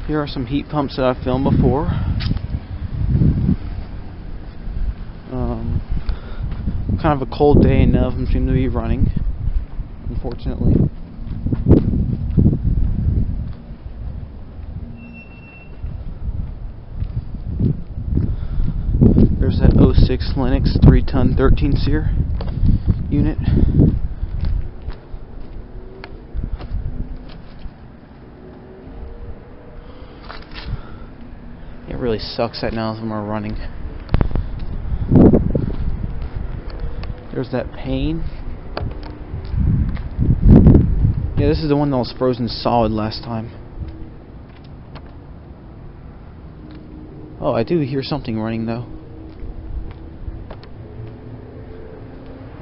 Here are some heat pumps that I've filmed before. Kind of a cold day and none of them seem to be running, unfortunately. There's that 06 Lennox 3-ton 13-seer unit. It really sucks that none of them are running. There's that Payne. Yeah, this is the one that was frozen solid last time. Oh, I do hear something running though.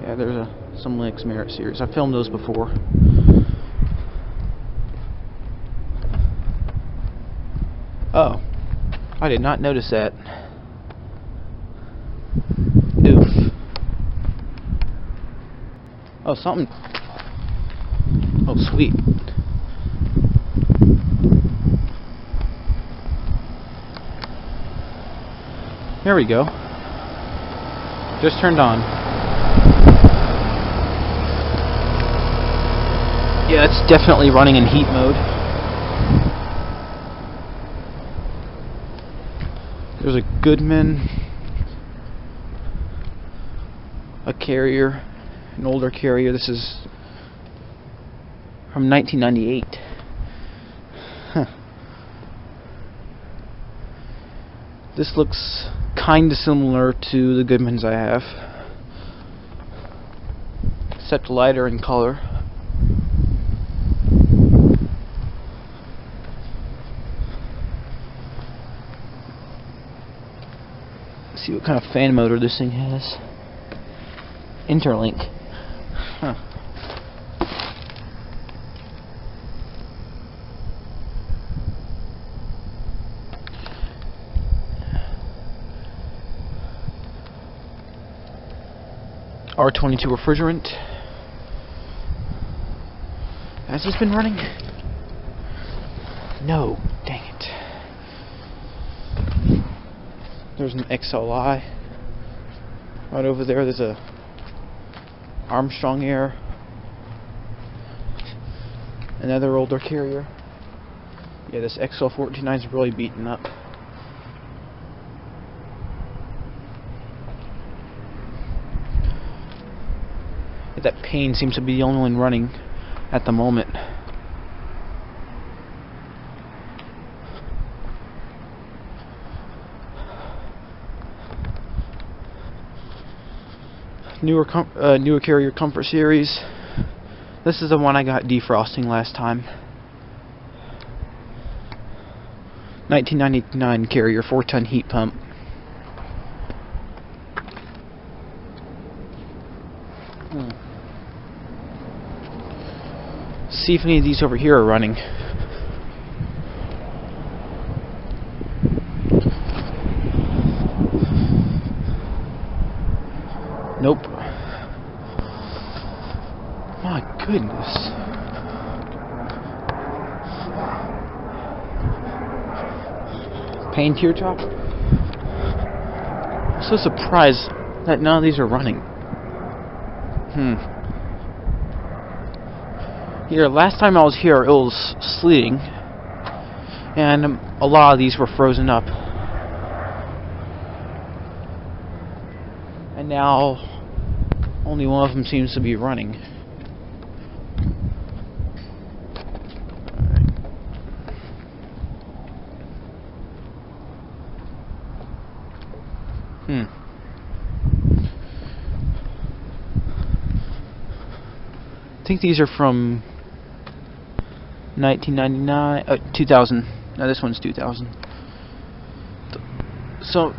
Yeah, there's some Linux Merit series. I filmed those before. Oh, I did not notice that. Oof. Oh, something. Oh, sweet. There we go. Just turned on. Yeah, it's definitely running in heat mode. There's a Goodman, a Carrier, an older Carrier. This is from 1998. Huh. This looks kind of similar to the Goodmans I have, except lighter in color. Let's see what kind of fan motor this thing has. Interlink. Huh. R22 refrigerant. Has this been running? No, dang it. There's an XLI. Right over there, there's a Armstrong Air. Another older Carrier. Yeah, this XL149 is really beaten up. That Payne seems to be the only one running at the moment. Newer Carrier Comfort Series. This is the one I got defrosting last time. 1999 Carrier 4-ton heat pump. See if any of these over here are running. Nope. My goodness. Payne Teardrop? I'm so surprised that none of these are running. Here, last time I was here, it was sleeting, and a lot of these were frozen up. And now, only one of them seems to be running. I think these are from 1999, 2000. No, this one's 2000. So,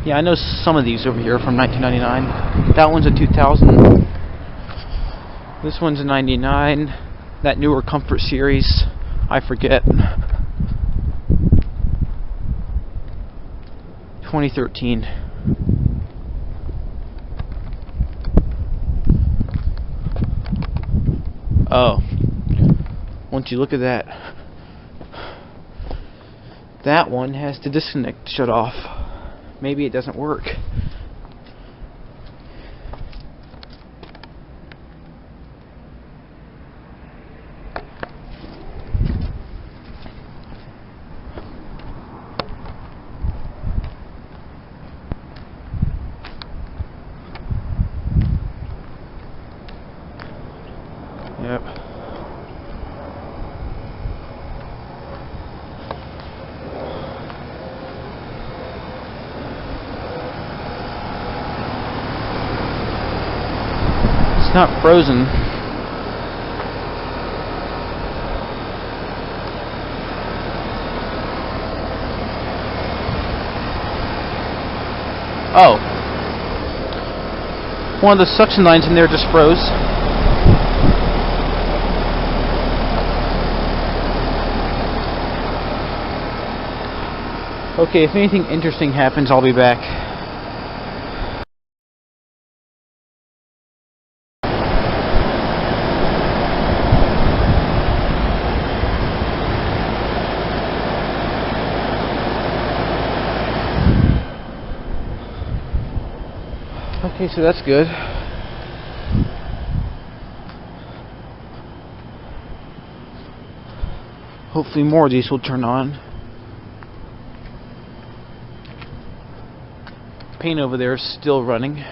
yeah, I know some of these over here from 1999. That one's a 2000. This one's a 99. That newer Comfort Series, I forget. 2013. Oh. Once you look at that. That one has the disconnect shut off. Maybe it doesn't work. Yep. It's not frozen. Oh. One of the suction lines in there just froze. Okay, if anything interesting happens, I'll be back. Okay, so that's good. Hopefully more of these will turn on. Payne over there is still running.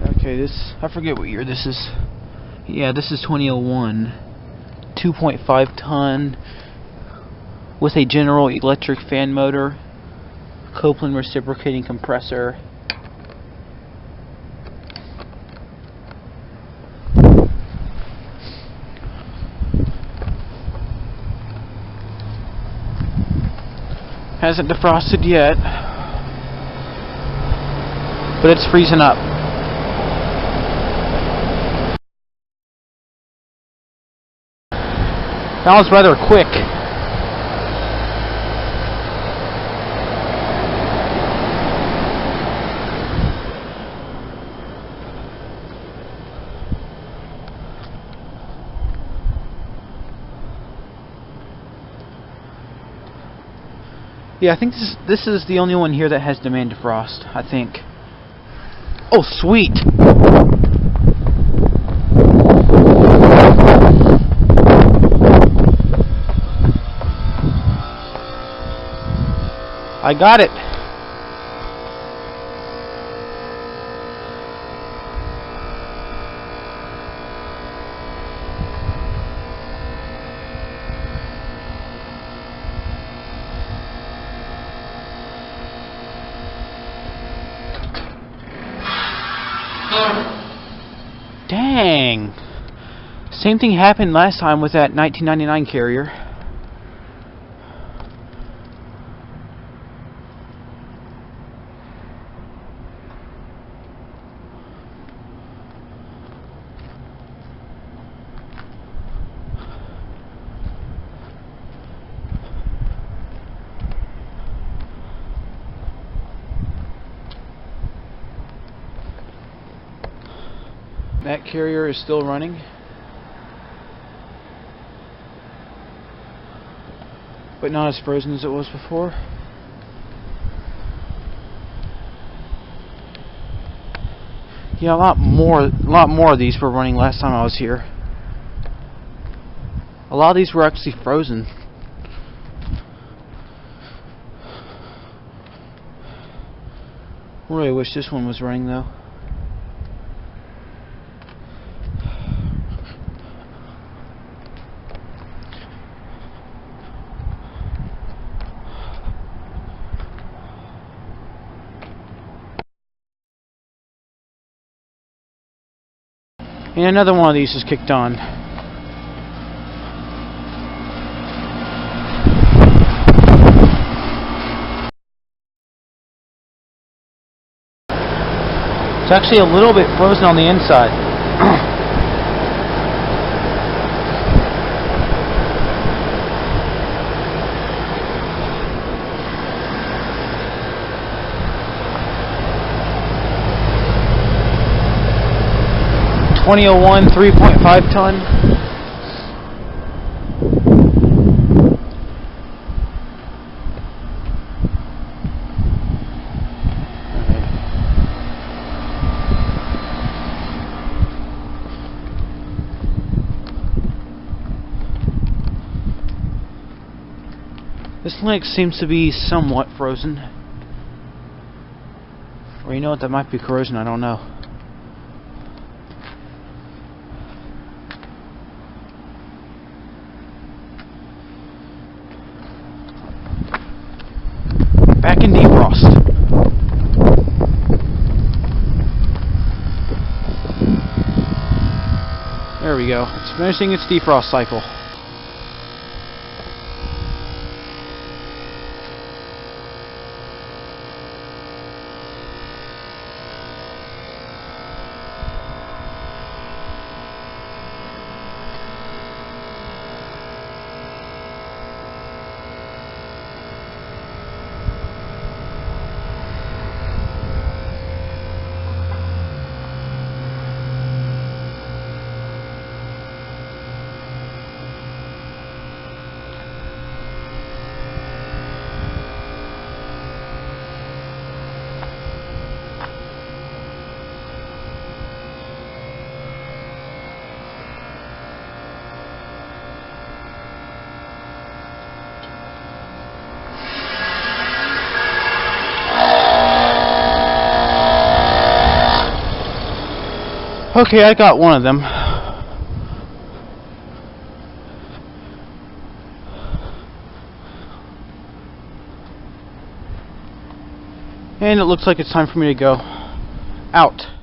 Okay, this, I forget what year this is. Yeah, this is 2001. 2.5 ton with a General Electric fan motor. Copeland reciprocating compressor. Hasn't defrosted yet, but it's freezing up. That was rather quick. Yeah, I think this is the only one here that has demand defrost, I think. Oh, sweet! I got it! Dang! Same thing happened last time with that 1999 carrier. That carrier is still running, but not as frozen as it was before. Yeah, a lot more of these were running last time I was here. A lot of these were actually frozen. Really wish this one was running though. And another one of these is kicked on. It's actually a little bit frozen on the inside. 2001 3.5 ton. This lake seems to be somewhat frozen. Or you know what, that might be corrosion, I don't know. Back in defrost. There we go. It's finishing its defrost cycle. Okay, I got one of them. And it looks like it's time for me to go out.